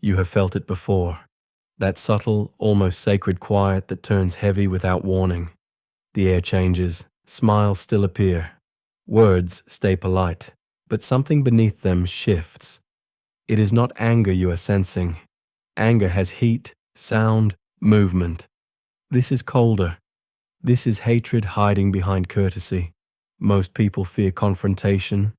You have felt it before. That subtle, almost sacred quiet that turns heavy without warning. The air changes, smiles still appear. Words stay polite, but something beneath them shifts. It is not anger you are sensing. Anger has heat, sound, movement. This is colder. This is hatred hiding behind courtesy. Most people fear confrontation,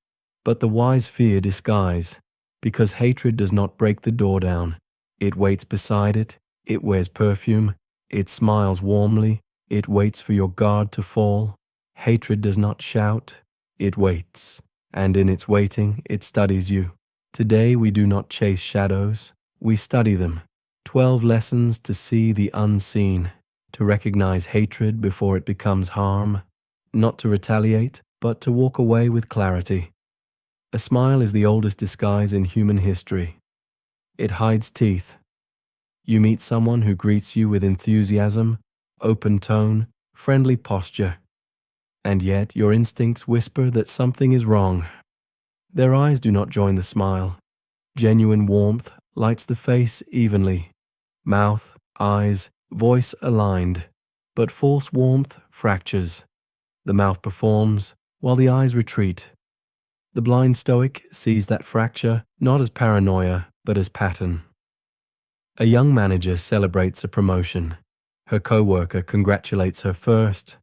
but the wise fear disguise, because hatred does not break the door down. It waits beside it, it wears perfume, it smiles warmly, it waits for your guard to fall. Hatred does not shout, it waits, and in its waiting, it studies you. Today we do not chase shadows, we study them. 12 lessons to see the unseen, to recognize hatred before it becomes harm, not to retaliate, but to walk away with clarity. A smile is the oldest disguise in human history. It hides teeth. You meet someone who greets you with enthusiasm, open tone, friendly posture, and yet your instincts whisper that something is wrong. Their eyes do not join the smile. Genuine warmth lights the face evenly. Mouth, eyes, voice aligned, but false warmth fractures. The mouth performs, while the eyes retreat. The blind Stoic sees that fracture not as paranoia, but as pattern. A young manager celebrates a promotion. Her co-worker congratulates her first.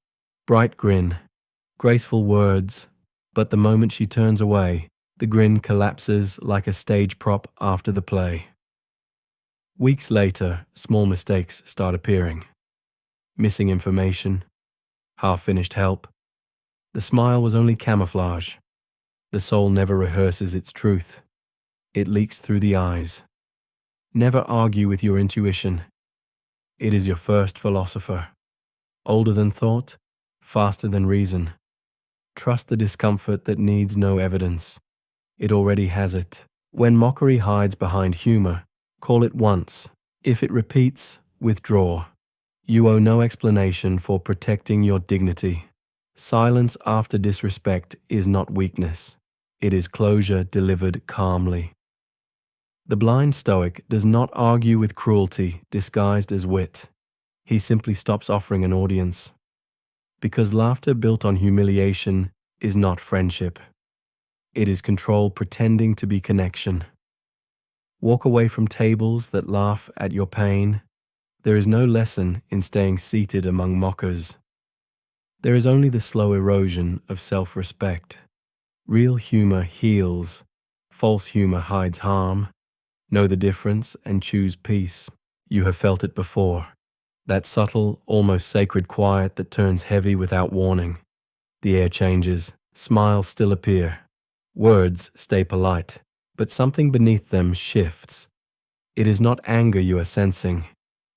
Bright grin, graceful words, but the moment she turns away, the grin collapses like a stage prop after the play. Weeks later, small mistakes start appearing. Missing information, half-finished help. The smile was only camouflage. The soul never rehearses its truth. It leaks through the eyes. Never argue with your intuition. It is your first philosopher. Older than thought, faster than reason. Trust the discomfort that needs no evidence. It already has it. When mockery hides behind humor, call it once. If it repeats, withdraw. You owe no explanation for protecting your dignity. Silence after disrespect is not weakness. It is closure delivered calmly. The blind Stoic does not argue with cruelty disguised as wit. He simply stops offering an audience. Because laughter built on humiliation is not friendship. It is control pretending to be connection. Walk away from tables that laugh at your pain. There is no lesson in staying seated among mockers. There is only the slow erosion of self-respect. Real humor heals. False humor hides harm. Know the difference and choose peace. You have felt it before. That subtle, almost sacred quiet that turns heavy without warning. The air changes, smiles still appear. Words stay polite, but something beneath them shifts. It is not anger you are sensing.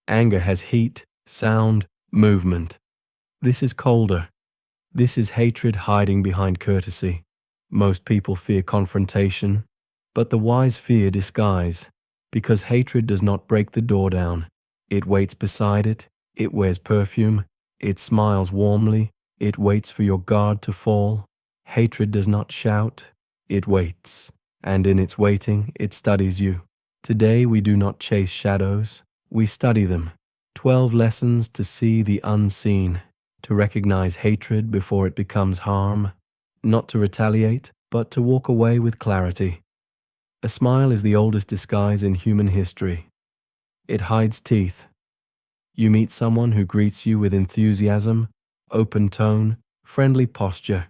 Anger has heat, sound, movement. This is colder. This is hatred hiding behind courtesy. Most people fear confrontation, but the wise fear disguise, because hatred does not break the door down. It waits beside it, it wears perfume, it smiles warmly, it waits for your guard to fall. Hatred does not shout, it waits, and in its waiting, it studies you. Today we do not chase shadows, we study them. 12 lessons to see the unseen, to recognize hatred before it becomes harm, not to retaliate, but to walk away with clarity. A smile is the oldest disguise in human history. It hides teeth. You meet someone who greets you with enthusiasm, open tone, friendly posture,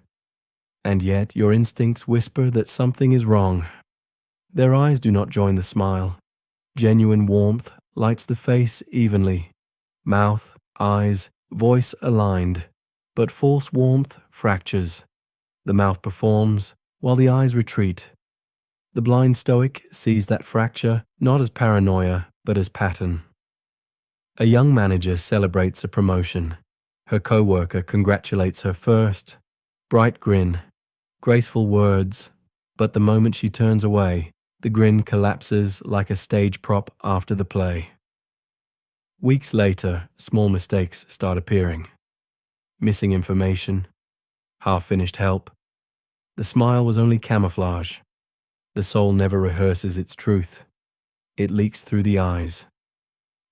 and yet your instincts whisper that something is wrong. Their eyes do not join the smile. Genuine warmth lights the face evenly. Mouth, eyes, voice aligned, but false warmth fractures. The mouth performs, while the eyes retreat. The blind Stoic sees that fracture not as paranoia, but as pattern. A young manager celebrates a promotion. Her co-worker congratulates her first. Bright grin, graceful words, but the moment she turns away, the grin collapses like a stage prop after the play. Weeks later, small mistakes start appearing. Missing information, half-finished help. The smile was only camouflage. The soul never rehearses its truth. it leaks through the eyes.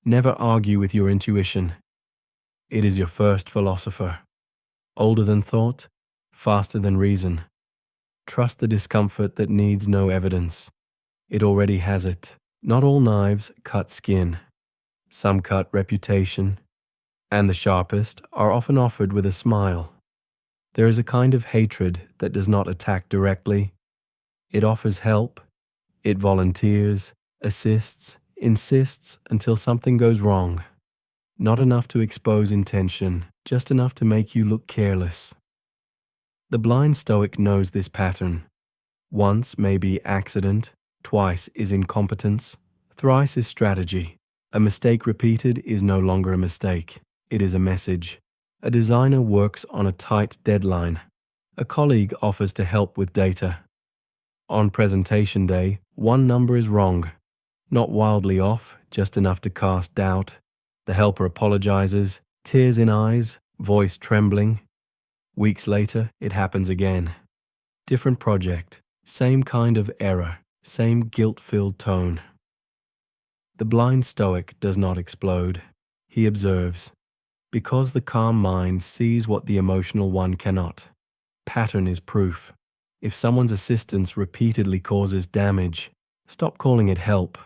Never argue with your intuition. It is your first philosopher. Older than thought, faster than reason. Trust the discomfort that needs no evidence. It already has it. Not all knives cut skin. Some cut reputation, and the sharpest are often offered with a smile. There is a kind of hatred that does not attack directly. It offers help. It volunteers, assists, insists until something goes wrong. Not enough to expose intention, just enough to make you look careless. The blind Stoic knows this pattern. Once may be accident, twice is incompetence, thrice is strategy. A mistake repeated is no longer a mistake. It is a message. A designer works on a tight deadline. A colleague offers to help with data. On presentation day, one number is wrong. Not wildly off, just enough to cast doubt. The helper apologizes, tears in eyes, voice trembling. Weeks later, it happens again. Different project, same kind of error, same guilt-filled tone. The blind Stoic does not explode. He observes. Because the calm mind sees what the emotional one cannot. Pattern is proof. If someone's assistance repeatedly causes damage, stop calling it help.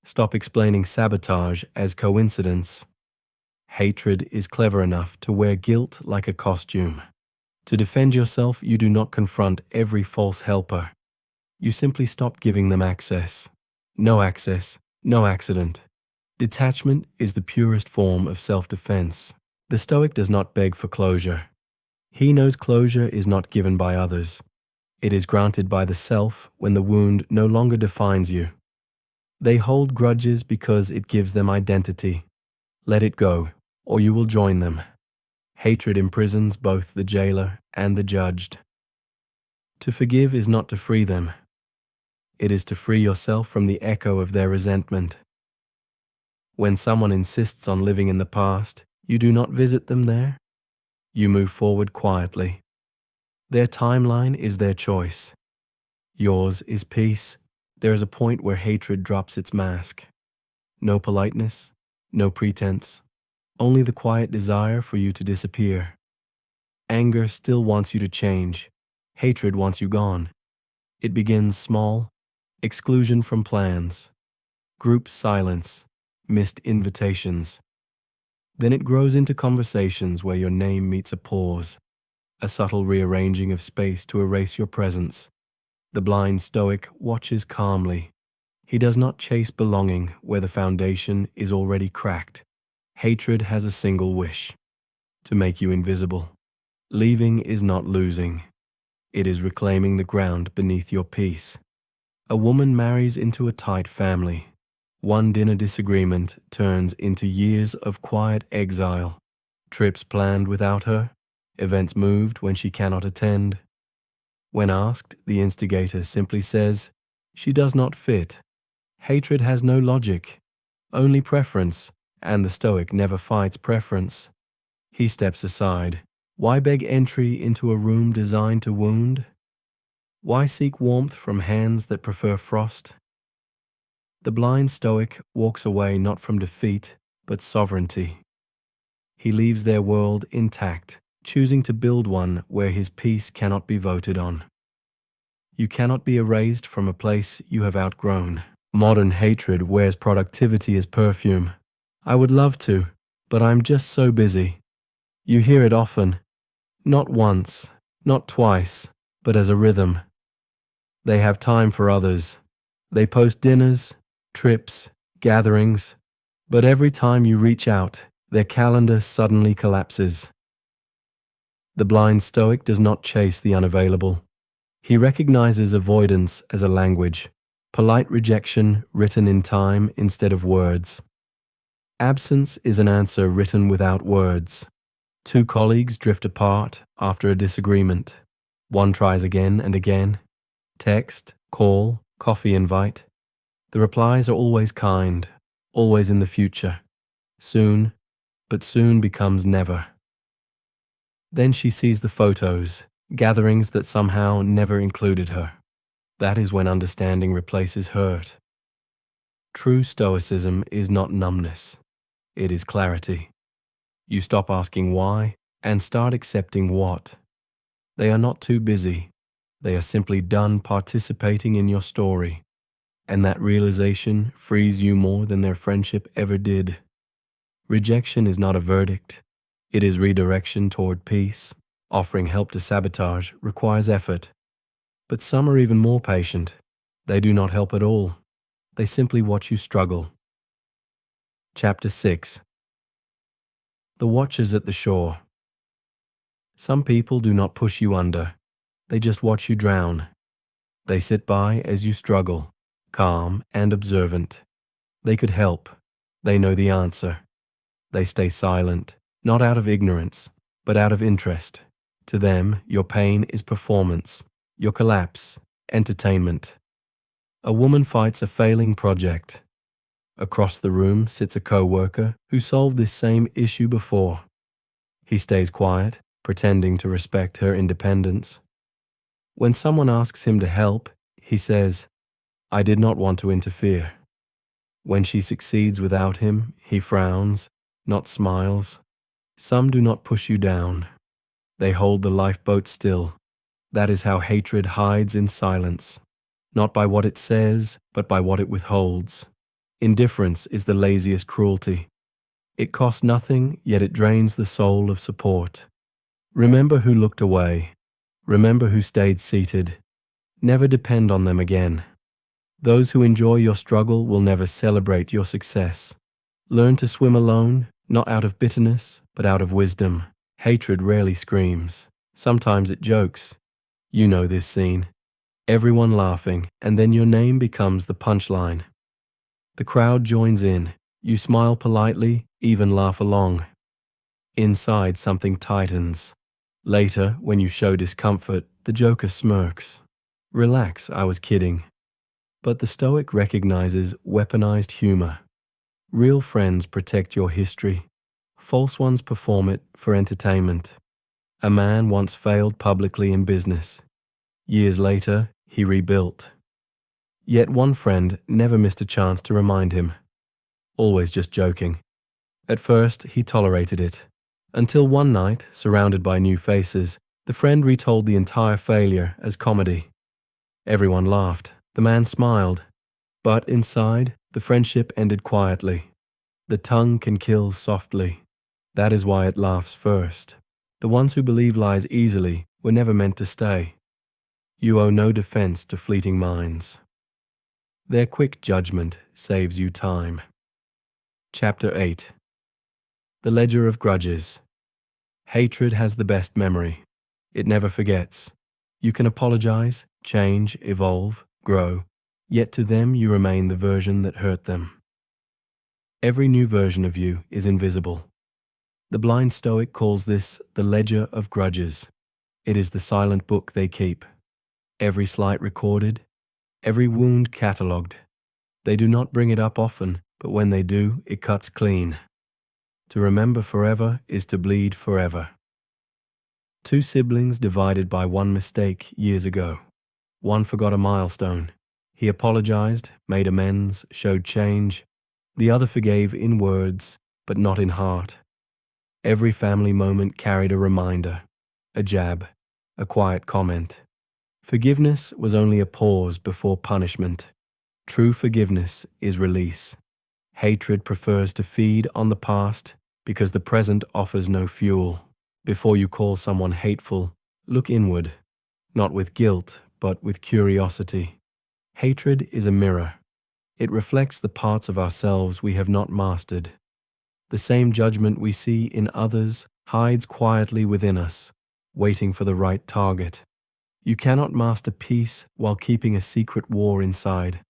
Stop explaining sabotage as coincidence. Hatred is clever enough to wear guilt like a costume. To defend yourself, you do not confront every false helper. You simply stop giving them access. No access, no accident. Detachment is the purest form of self-defense. The Stoic does not beg for closure. He knows closure is not given by others. It is granted by the self when the wound no longer defines you. They hold grudges because it gives them identity. Let it go, or you will join them. Hatred imprisons both the jailer and the judged. To forgive is not to free them. It is to free yourself from the echo of their resentment. When someone insists on living in the past, you do not visit them there. You move forward quietly. Their timeline is their choice. Yours is peace. There is a point where hatred drops its mask. No politeness, no pretense, only the quiet desire for you to disappear. Anger still wants you to change. Hatred wants you gone. It begins small, exclusion from plans, group silence, missed invitations. Then it grows into conversations where your name meets a pause, a subtle rearranging of space to erase your presence. The blind Stoic watches calmly. He does not chase belonging where the foundation is already cracked. Hatred has a single wish: to make you invisible. Leaving is not losing. It is reclaiming the ground beneath your peace. A woman marries into a tight family. One dinner disagreement turns into years of quiet exile. Trips planned without her, events moved when she cannot attend. When asked, the instigator simply says, "She does not fit." Hatred has no logic, only preference, and the Stoic never fights preference. He steps aside. Why beg entry into a room designed to wound? Why seek warmth from hands that prefer frost? The blind Stoic walks away not from defeat, but sovereignty. He leaves their world intact, choosing to build one where his peace cannot be voted on. You cannot be erased from a place you have outgrown. Modern hatred wears productivity as perfume. I would love to, but I'm just so busy. You hear it often. Not once, not twice, but as a rhythm. They have time for others. They post dinners, trips, gatherings, but every time you reach out, their calendar suddenly collapses. The blind Stoic does not chase the unavailable. He recognizes avoidance as a language, polite rejection written in time instead of words. Absence is an answer written without words. Two colleagues drift apart after a disagreement. One tries again and again. Text, call, coffee invite. The replies are always kind, always in the future. Soon, but soon becomes never. Then she sees the photos, gatherings that somehow never included her. That is when understanding replaces hurt. True Stoicism is not numbness. It is clarity. You stop asking why and start accepting what. They are not too busy. They are simply done participating in your story. And that realization frees you more than their friendship ever did. Rejection is not a verdict. It is redirection toward peace. Offering help to sabotage requires effort. But some are even more patient. They do not help at all. They simply watch you struggle. Chapter 6. The Watchers at the Shore. Some people do not push you under. They just watch you drown. They sit by as you struggle, calm and observant. They could help. They know the answer. They stay silent, not out of ignorance, but out of interest. To them, your pain is performance, your collapse, entertainment. A woman fights a failing project. Across the room sits a co-worker who solved this same issue before. He stays quiet, pretending to respect her independence. When someone asks him to help, he says, "I did not want to interfere." When she succeeds without him, he frowns, not smiles. Some do not push you down. They hold the lifeboat still. That is how hatred hides in silence, not by what it says, but by what it withholds. Indifference is the laziest cruelty. It costs nothing, yet it drains the soul of support. Remember who looked away. Remember who stayed seated. Never depend on them again. Those who enjoy your struggle will never celebrate your success. Learn to swim alone, not out of bitterness, but out of wisdom. Hatred rarely screams. Sometimes it jokes. You know this scene. Everyone laughing, and then your name becomes the punchline. The crowd joins in. You smile politely, even laugh along. Inside, something tightens. Later, when you show discomfort, the joker smirks. Relax, I was kidding. But the Stoic recognizes weaponized humor. Real friends protect your history. False ones perform it for entertainment. A man once failed publicly in business. Years later, he rebuilt. Yet one friend never missed a chance to remind him. Always just joking. At first, he tolerated it. Until one night, surrounded by new faces, the friend retold the entire failure as comedy. Everyone laughed. The man smiled. But inside, the friendship ended quietly. The tongue can kill softly. That is why it laughs first. The ones who believe lies easily were never meant to stay. You owe no defense to fleeting minds. Their quick judgment saves you time. Chapter 8. The Ledger of Grudges. Hatred has the best memory. It never forgets. You can apologize, change, evolve, grow, yet to them you remain the version that hurt them. Every new version of you is invisible. The blind Stoic calls this the Ledger of Grudges. It is the silent book they keep. Every slight recorded, every wound catalogued. They do not bring it up often, but when they do, it cuts clean. To remember forever is to bleed forever. Two siblings divided by one mistake years ago. One forgot a milestone. He apologized, made amends, showed change. The other forgave in words, but not in heart. Every family moment carried a reminder, a jab, a quiet comment. Forgiveness was only a pause before punishment. True forgiveness is release. Hatred prefers to feed on the past because the present offers no fuel. Before you call someone hateful, look inward, not with guilt, but with curiosity. Hatred is a mirror. It reflects the parts of ourselves we have not mastered. The same judgment we see in others hides quietly within us, waiting for the right target. You cannot master peace while keeping a secret war inside.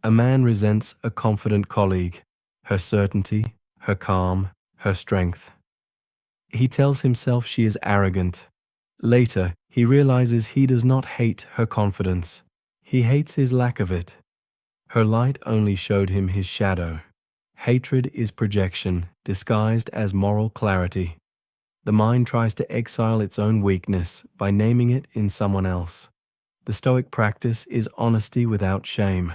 A man resents a confident colleague, her certainty, her calm, her strength. He tells himself she is arrogant. Later, he realizes he does not hate her confidence. He hates his lack of it. Her light only showed him his shadow. Hatred is projection, disguised as moral clarity. The mind tries to exile its own weakness by naming it in someone else. The Stoic practice is honesty without shame.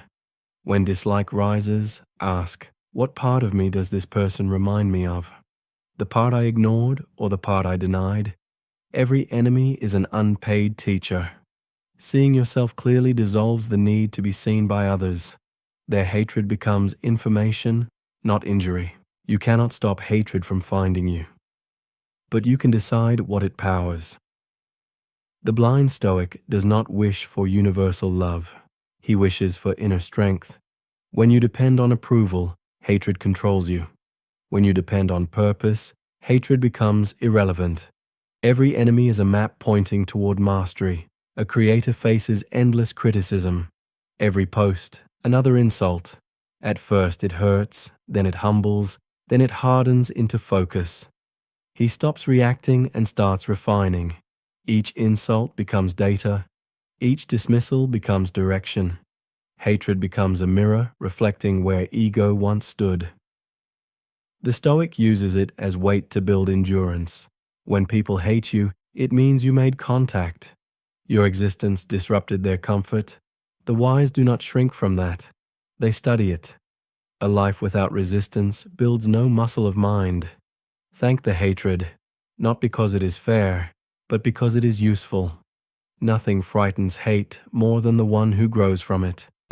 When dislike rises, ask, what part of me does this person remind me of? The part I ignored or the part I denied? Every enemy is an unpaid teacher. Seeing yourself clearly dissolves the need to be seen by others. Their hatred becomes information, not injury. You cannot stop hatred from finding you, but you can decide what it powers. The blind Stoic does not wish for universal love. He wishes for inner strength. When you depend on approval, hatred controls you. When you depend on purpose, hatred becomes irrelevant. Every enemy is a map pointing toward mastery. A creator faces endless criticism. Every post, another insult. At first it hurts, then it humbles, then it hardens into focus. He stops reacting and starts refining. Each insult becomes data. Each dismissal becomes direction. Hatred becomes a mirror reflecting where ego once stood. The Stoic uses it as weight to build endurance. When people hate you, it means you made contact. Your existence disrupted their comfort. The wise do not shrink from that. They study it. A life without resistance builds no muscle of mind. Thank the hatred, not because it is fair, but because it is useful. Nothing frightens hate more than the one who grows from it.